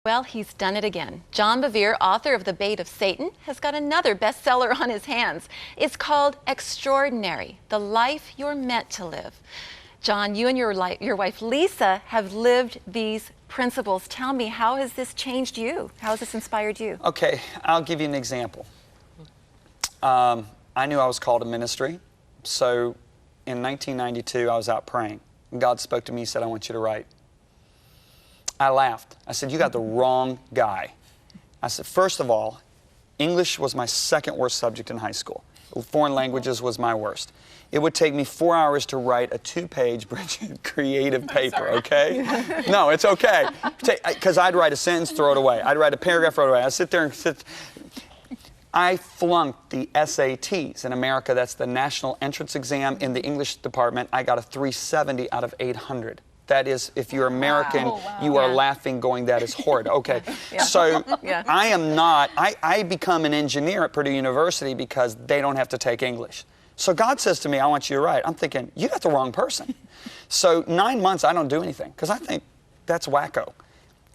Well, he's done it again. John Bevere, author of The Bait of Satan, has got another bestseller on his hands. It's called Extraordinary, The Life You're Meant to Live. John, you and your wife Lisa have lived these principles. Tell me, how has this changed you? How has this inspired you? Okay, I'll give you an example. I knew I was called to ministry, so in 1992 I was out praying. God spoke to me, He said, I want you to write. I laughed. I said, you got the wrong guy. I said, first of all, English was my second worst subject in high school. Foreign languages was my worst. It would take me 4 hours to write a 2-page Bridget creative paper, okay? No, it's okay. Because I'd write a sentence, throw it away. I'd write a paragraph, throw it away. I'd sit there and sit. I flunked the SATs. In America, that's the National Entrance Exam. In the English department, I got a 370 out of 800. That is, if you're American, you are laughing, going, that is horrid. Okay, so I am not, I become an engineer at Purdue University because they don't have to take English. So God says to me, I want you to write. I'm thinking, you got the wrong person. So 9 months, I don't do anything because I think that's wacko.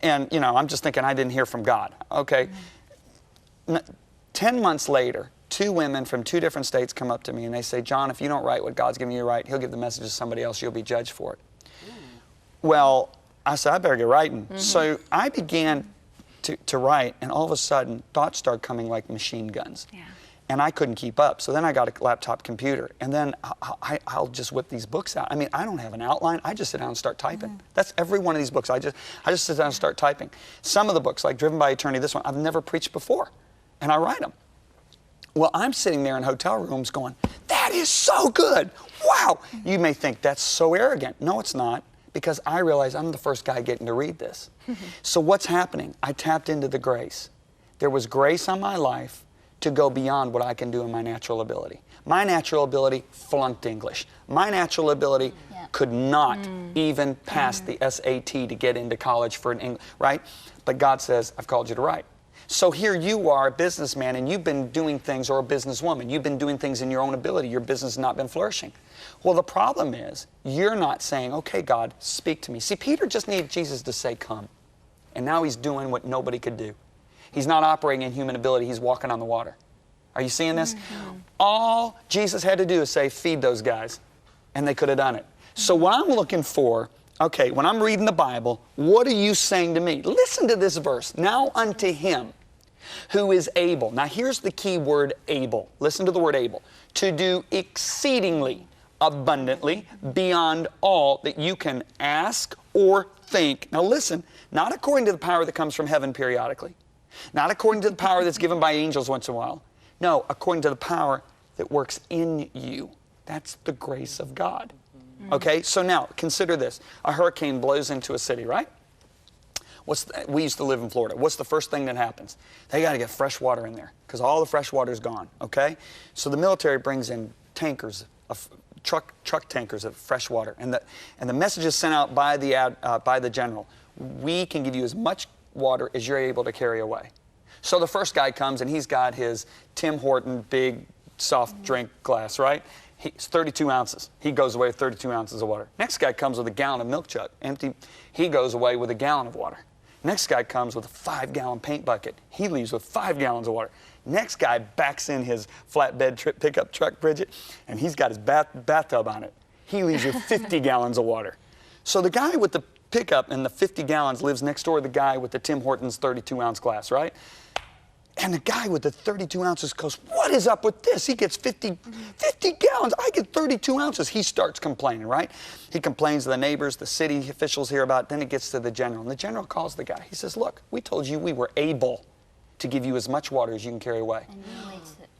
And, you know, I'm just thinking I didn't hear from God. Okay, 10 months later, 2 women from 2 different states come up to me and they say, John, if you don't write what God's giving you to write, He'll give the message to somebody else. You'll be judged for it. Well, I said, I better get writing. So I began to write, and all of a sudden, thoughts started coming like machine guns. And I couldn't keep up. So then I got a laptop computer, and then I'll just whip these books out. I mean, I don't have an outline. I just sit down and start typing. That's every one of these books. I just sit down and start typing. Some of the books, like Driven by Eternity, this one, I've never preached before, and I write them. Well, I'm sitting there in hotel rooms going, that is so good. Wow. You may think that's so arrogant. No, it's not. Because I realize I'm the first guy getting to read this. So what's happening? I tapped into the grace. There was grace on my life to go beyond what I can do in my natural ability. My natural ability flunked English. My natural ability could not even pass the SAT to get into college for an English, right? But God says, I've called you to write. So here you are, a businessman, and you've been doing things, or a businesswoman, you've been doing things in your own ability. Your business has not been flourishing. Well, the problem is, you're not saying, okay, God, speak to me. See, Peter just needed Jesus to say, come. And now he's doing what nobody could do. He's not operating in human ability. He's walking on the water. Are you seeing this? All Jesus had to do is say, feed those guys. And they could have done it. So what I'm looking for, okay, when I'm reading the Bible, what are you saying to me? Listen to this verse. Now unto Him who is able. Now here's the key word, able. Listen to the word able. To do exceedingly abundantly beyond all that you can ask or think. Now listen, not according to the power that comes from heaven periodically. Not according to the power that's given by angels once in a while. No, according to the power that works in you. That's the grace of God. Okay, so now consider this. A hurricane blows into a city, right? We used to live in Florida. What's the first thing that happens? They got to get fresh water in there because all the fresh water is gone, okay? So the military brings in tankers, truck tankers of fresh water, and the message is sent out by the general. We can give you as much water as you're able to carry away. So the first guy comes and he's got his Tim Horton big soft drink glass, right? It's 32 ounces. He goes away with 32 ounces of water. Next guy comes with a gallon of milk jug, empty. He goes away with a gallon of water. Next guy comes with a 5-gallon paint bucket. He leaves with 5 gallons of water. Next guy backs in his flatbed pickup truck, Bridget, and he's got his bathtub on it. He leaves with 50 gallons of water. So the guy with the pickup and the 50 gallons lives next door to the guy with the Tim Hortons 32-ounce glass, right? And the guy with the 32 ounces goes, what is up with this? He gets 50 gallons. I get 32 ounces. He starts complaining, right? He complains to the neighbors, the city officials hear about it. Then it gets to the general. And the general calls the guy. He says, look, we told you we were able to give you as much water as you can carry away.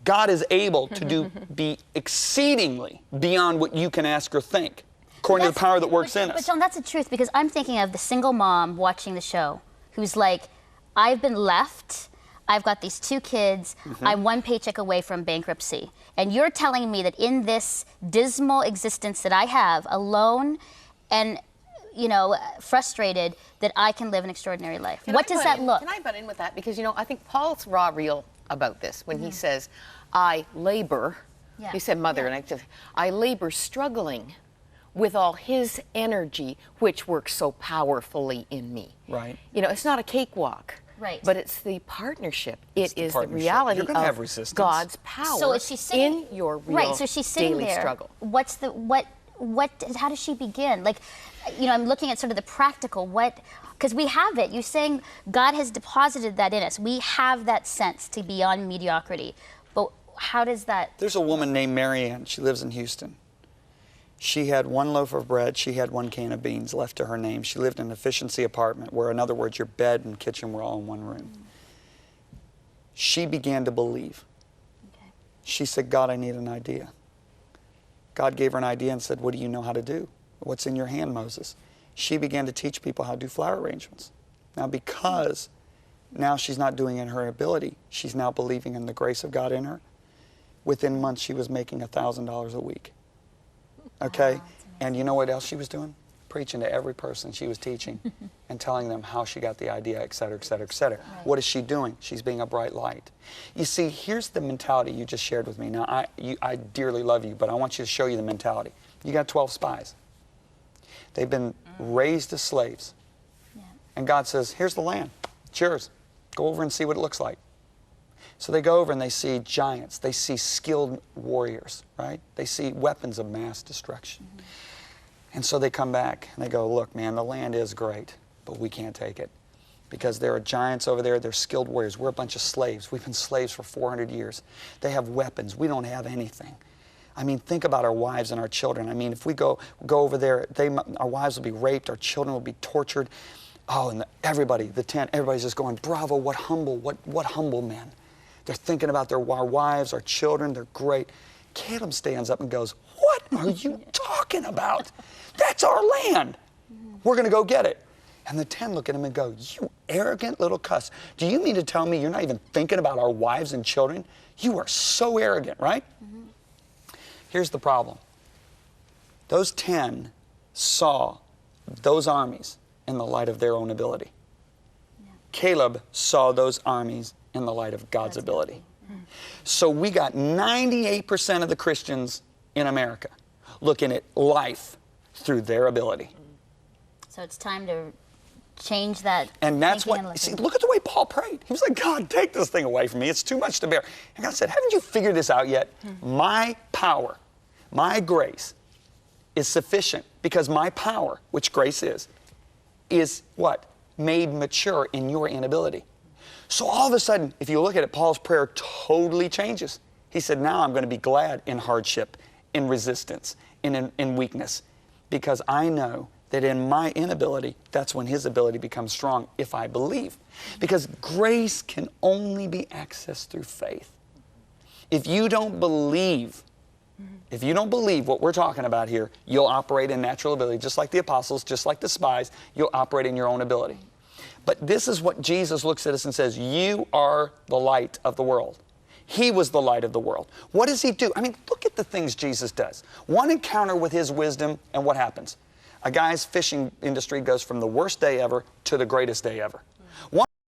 God is able to be exceedingly beyond what you can ask or think, according to the power that works in us. But John, that's the truth, because I'm thinking of the single mom watching the show who's like, I've been left. I've got these 2 kids, I'm 1 paycheck away from bankruptcy. And you're telling me that in this dismal existence that I have, alone and, you know, frustrated, that I can live an extraordinary life. What does that look? Can I butt in with that? Because, you know, I think Paul's raw real about this when he says, I labor. He said mother, and I labor struggling with all his energy, which works so powerfully in me. Right. You know, it's not a cakewalk. Right. But it's the partnership. It the is the partnership. reality You're gonna have of resistance. God's power So is she sitting in your real right? So she's sitting daily there. struggle. What's the what? How does she begin? Like, you know, I'm looking at sort of the practical. What? Because we have it. You're saying God has deposited that in us. We have that sense to beyond mediocrity. But how does that? There's a woman named Marianne. She lives in Houston. She had one loaf of bread. She had one can of beans left to her name. She lived in an efficiency apartment where, in other words, your bed and kitchen were all in one room. She began to believe. Okay. She said, God, I need an idea. God gave her an idea and said, what do you know how to do? What's in your hand, Moses? She began to teach people how to do flower arrangements. Now, because now she's not doing it in her ability, she's now believing in the grace of God in her. Within months, she was making $1,000 a week. Okay? And you know what else she was doing? Preaching to every person she was teaching and telling them how she got the idea, et cetera, et cetera, et cetera. Right. What is she doing? She's being a bright light. You see, here's the mentality you just shared with me. Now, I dearly love you, but I want you to show you the mentality. You got 12 spies. They've been raised as slaves. Yeah. And God says, here's the land. It's yours. Go over and see what it looks like. So they go over and they see giants. They see skilled warriors, right? They see weapons of mass destruction. And so they come back and they go, look, man, the land is great, but we can't take it. Because there are giants over there, they're skilled warriors. We're a bunch of slaves. We've been slaves for 400 years. They have weapons. We don't have anything. I mean, think about our wives and our children. I mean, if we go over there, our wives will be raped, our children will be tortured. Oh, and everybody, the tent, everybody's just going, bravo, what humble men. They're thinking about our wives, our children, they're great. Caleb stands up and goes, what are you talking about? That's our land. We're going to go get it. And the 10 look at him and go, you arrogant little cuss. Do you mean to tell me you're not even thinking about our wives and children? You are so arrogant, right? Here's the problem. Those 10 saw those armies in the light of their own ability. Caleb saw those armies in the light of God's ability. So we got 98% of the Christians in America looking at life through their ability. So it's time to change that. And that's thinking and what, see, looking. look at the way Paul prayed. He was like, God, take this thing away from me. It's too much to bear. And God said, haven't you figured this out yet? My power, my grace is sufficient because my power, which grace is what? Made mature in your inability. So all of a sudden, if you look at it, Paul's prayer totally changes. He said, now I'm going to be glad in hardship, in resistance, in weakness, because I know that in my inability, that's when his ability becomes strong if I believe. Because grace can only be accessed through faith. If you don't believe what we're talking about here, you'll operate in natural ability, just like the apostles, just like the spies, you'll operate in your own ability. But this is what Jesus looks at us and says, you are the light of the world. He was the light of the world. What does he do? I mean, look at the things Jesus does. One encounter with his wisdom, and what happens? A guy's fishing industry goes from the worst day ever to the greatest day ever. One